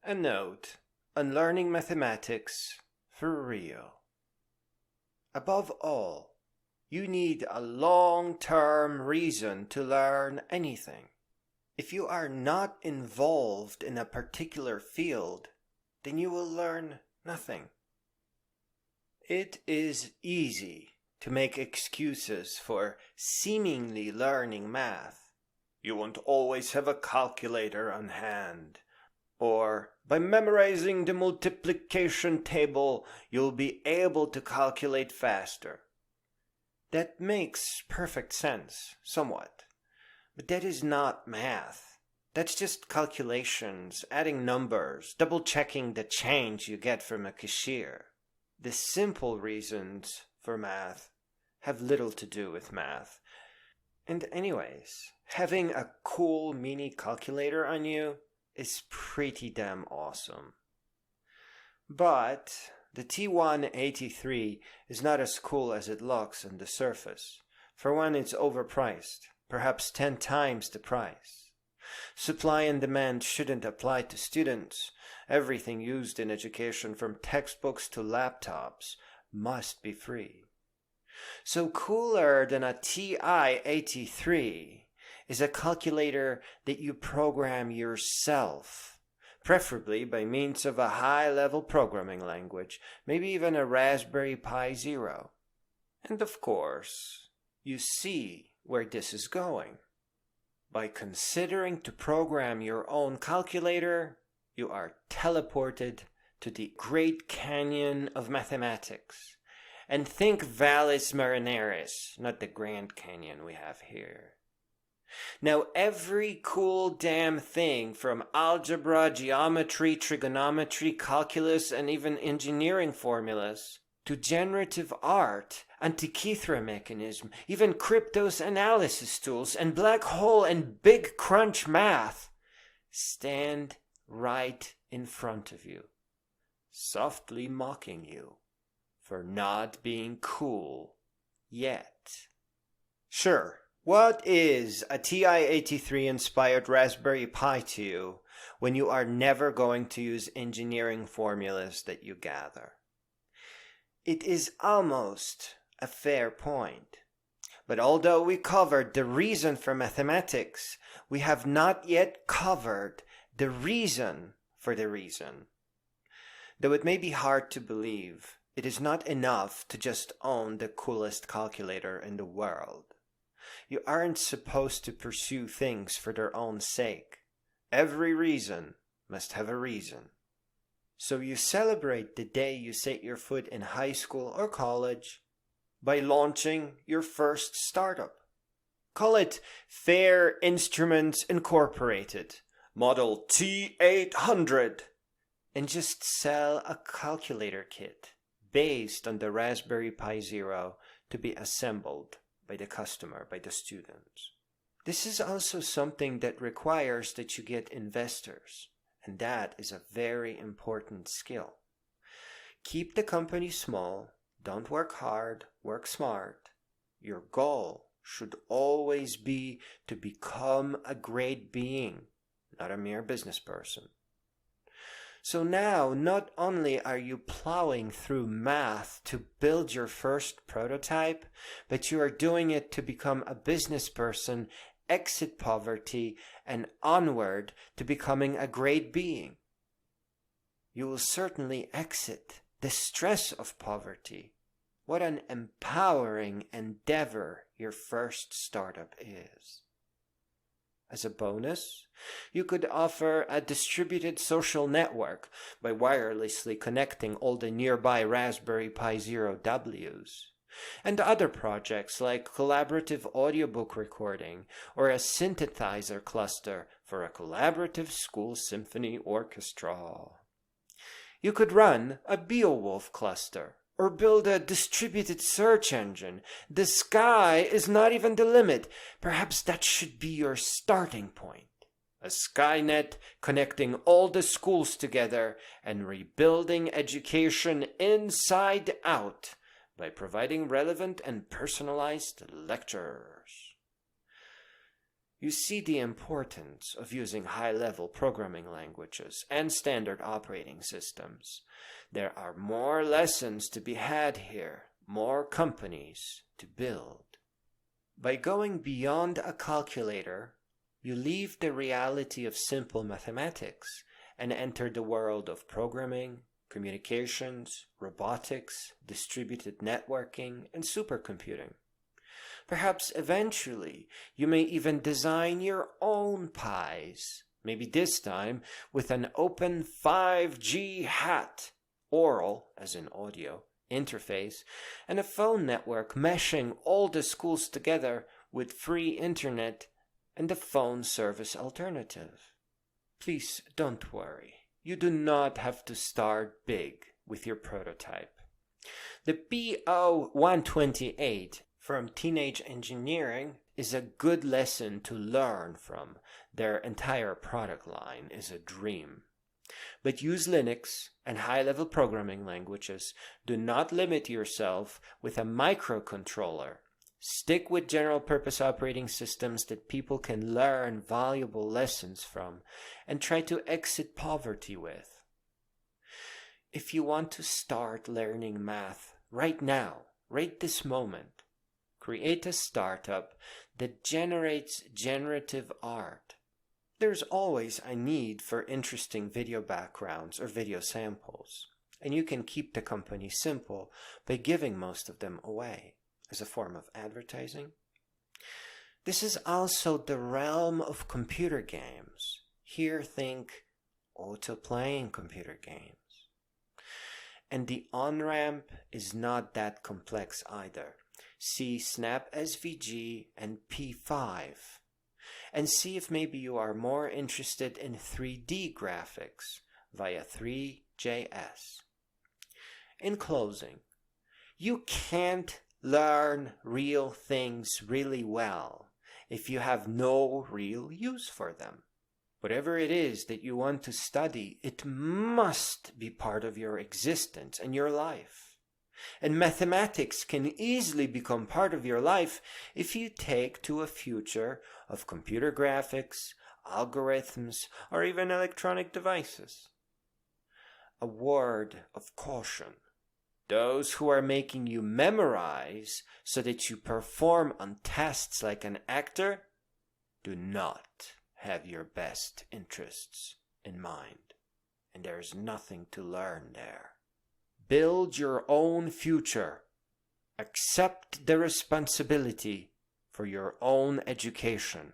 A note on learning mathematics for real. Above all, you need a long-term reason to learn anything. If you are not involved in a particular field, then you will learn nothing. It is easy to make excuses for seemingly learning math. You won't always have a calculator on hand. Or, by memorizing the multiplication table, you'll be able to calculate faster. That makes perfect sense, somewhat. But that is not math. That's just calculations, adding numbers, double-checking the change you get from a cashier. The simple reasons for math have little to do with math. And anyways, having a cool mini calculator on you is pretty damn awesome. But the T183 is not as cool as it looks on the surface. For one, it's overpriced, perhaps 10 times the price. Supply and demand shouldn't apply to students. Everything used in education, from textbooks to laptops, must be free. So cooler than a TI-83 is a calculator that you program yourself, preferably by means of a high-level programming language, maybe even a Raspberry Pi Zero. And of course, you see where this is going. By considering to program your own calculator, you are teleported to the Great Canyon of mathematics. And think Valles Marineris, not the Grand Canyon we have here. Now, every cool damn thing from algebra, geometry, trigonometry, calculus, and even engineering formulas, to generative art, Antikythera mechanism, even Cryptos analysis tools, and black hole and big crunch math, stand right in front of you, softly mocking you for not being cool yet. Sure. What is a TI-83 inspired Raspberry Pi to you when you are never going to use engineering formulas that you gather? It is almost a fair point. But although we covered the reason for mathematics, we have not yet covered the reason for the reason. Though it may be hard to believe, it is not enough to just own the coolest calculator in the world. You aren't supposed to pursue things for their own sake. Every reason must have a reason. So you celebrate the day you set your foot in high school or college by launching your first startup. Call it Fair Instruments Incorporated, Model T800, and just sell a calculator kit based on the Raspberry Pi Zero to be assembled by the customer, by the students. This is also something that requires that you get investors, and that is a very important skill. Keep the company small, don't work hard, work smart. Your goal should always be to become a great being, not a mere business person. So now, not only are you plowing through math to build your first prototype, but you are doing it to become a business person, exit poverty, and onward to becoming a great being. You will certainly exit the stress of poverty. What an empowering endeavor your first startup is. As a bonus, you could offer a distributed social network by wirelessly connecting all the nearby Raspberry Pi Zero Ws, and other projects like collaborative audiobook recording or a synthesizer cluster for a collaborative school symphony orchestra. You could run a Beowulf cluster or build a distributed search engine. The sky is not even the limit. Perhaps that should be your starting point. A Skynet connecting all the schools together and rebuilding education inside out by providing relevant and personalized lectures. you see the importance of using high-level programming languages and standard operating systems. There are more lessons to be had here, more companies to build. By going beyond a calculator, you leave the reality of simple mathematics and enter the world of programming, communications, robotics, distributed networking, and supercomputing. Perhaps eventually you may even design your own pies, maybe this time with an open 5G hat, oral, as in audio, interface, and a phone network meshing all the schools together with free internet and a phone service alternative. Please don't worry. You do not have to start big with your prototype. The BO128 from Teenage Engineering is a good lesson to learn from. Their entire product line is a dream. But use Linux and high-level programming languages. Do not limit yourself with a microcontroller. Stick with general-purpose operating systems that people can learn valuable lessons from and try to exit poverty with. If you want to start learning math right now, right this moment, create a startup that generates generative art. There's always a need for interesting video backgrounds or video samples, and you can keep the company simple by giving most of them away as a form of advertising. This is also the realm of computer games. Here think auto-playing computer games. And the on-ramp is not that complex either. See Snap SVG and P5. And see if maybe you are more interested in 3D graphics via 3JS. In closing, you can't learn real things really well if you have no real use for them. Whatever it is that you want to study, it must be part of your existence and your life. And mathematics can easily become part of your life if you take to a future of computer graphics, algorithms, or even electronic devices. A word of caution. Those who are making you memorize so that you perform on tests like an actor do not have your best interests in mind, and there is nothing to learn there. Build your own future. Accept the responsibility for your own education.